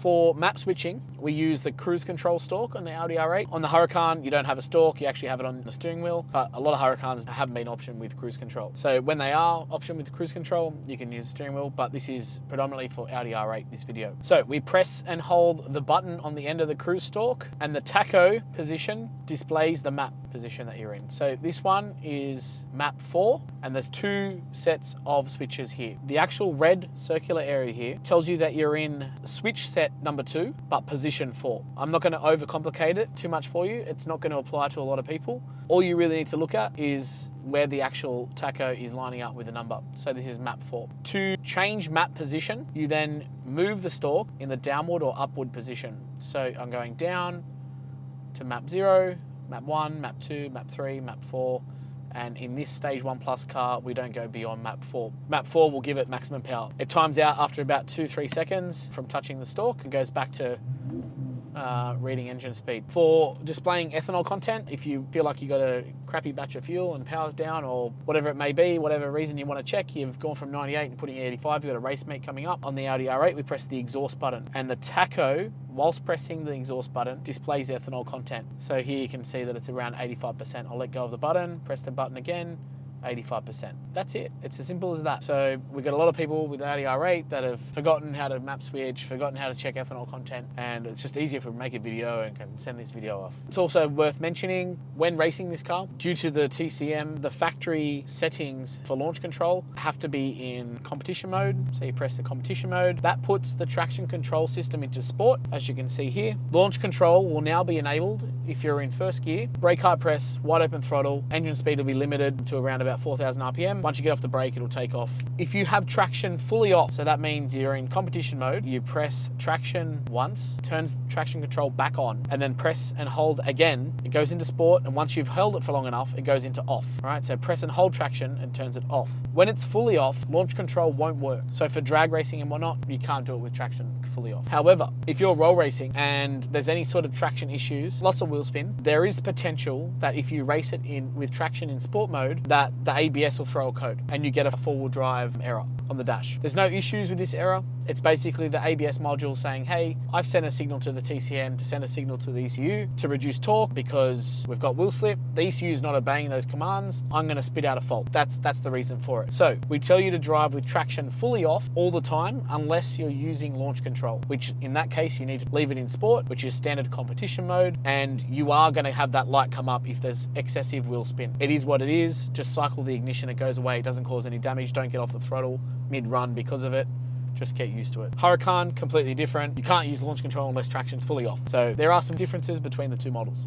For map switching, we use the cruise control stalk on the Audi R8. On the Huracan, you don't have a stalk, you actually have it on the steering wheel, but a lot of Huracans haven't been optioned with cruise control. So when they are optioned with cruise control, you can use the steering wheel, but this is predominantly for Audi R8, this video. So we press and hold the button on the end of the cruise stalk, and the tacho position displays the map position that you're in. So this one is map 4, and there's 2 sets of switches here. The actual red circular area here tells you that you're in switch set number 2, but position 4. I'm not going to overcomplicate it too much for you. It's not going to apply to a lot of people. All you really need to look at is where the actual tacho is lining up with the number. So this is map 4. To change map position, you then move the stalk in the downward or upward position. So I'm going down to map 0, map 1, map 2, map 3, map 4. And in this stage 1 plus car, we don't go beyond map 4. Map 4 will give it maximum power. It times out after about 2-3 seconds from touching the stalk and goes back to reading engine speed. For displaying ethanol content, if you feel like you got a crappy batch of fuel and power's down or whatever it may be, whatever reason you want to check, you've gone from 98 and putting 85, you've got a race meet coming up. On the Audi R8, we press the exhaust button, and the tacho, whilst pressing the exhaust button, displays ethanol content. So here you can see that it's around 85%. I'll let go of the button, press the button again, 85%. That's it. It's as simple as that. So we've got a lot of people with Audi R8 that have forgotten how to map switch, forgotten how to check ethanol content, and it's just easier for make a video and can send this video off. It's also worth mentioning when racing this car, due to the TCM, the factory settings for launch control have to be in competition mode. So you press the competition mode. That puts the traction control system into sport, as you can see here. Launch control will now be enabled if you're in first gear. Brake hard press, wide open throttle, engine speed will be limited to around about 4,000 RPM. Once you get off the brake, it'll take off. If you have traction fully off, so that means you're in competition mode, you press traction once, turns traction control back on, and then press and hold again. It goes into sport, and once you've held it for long enough, it goes into off. All right, so press and hold traction and turns it off. When it's fully off, launch control won't work. So for drag racing and whatnot, you can't do it with traction fully off. However, if you're roll racing and there's any sort of traction issues, lots of wheel spin, there is potential that if you race it in with traction in sport mode, that the ABS will throw a code and you get a 4-wheel drive error on the dash. There's no issues with this error. It's basically the ABS module saying, hey, I've sent a signal to the TCM to send a signal to the ECU to reduce torque because we've got wheel slip. The ECU is not obeying those commands. I'm going to spit out a fault. That's the reason for it. So we tell you to drive with traction fully off all the time unless you're using launch control, which in that case you need to leave it in sport, which is standard competition mode, and you are going to have that light come up if there's excessive wheel spin. It is what it is. Just cycle the ignition, it goes away, it doesn't cause any damage. Don't get off the throttle mid-run because of it. Just get used to it. Huracan, completely different. You can't use launch control unless traction's fully off. So there are some differences between the two models.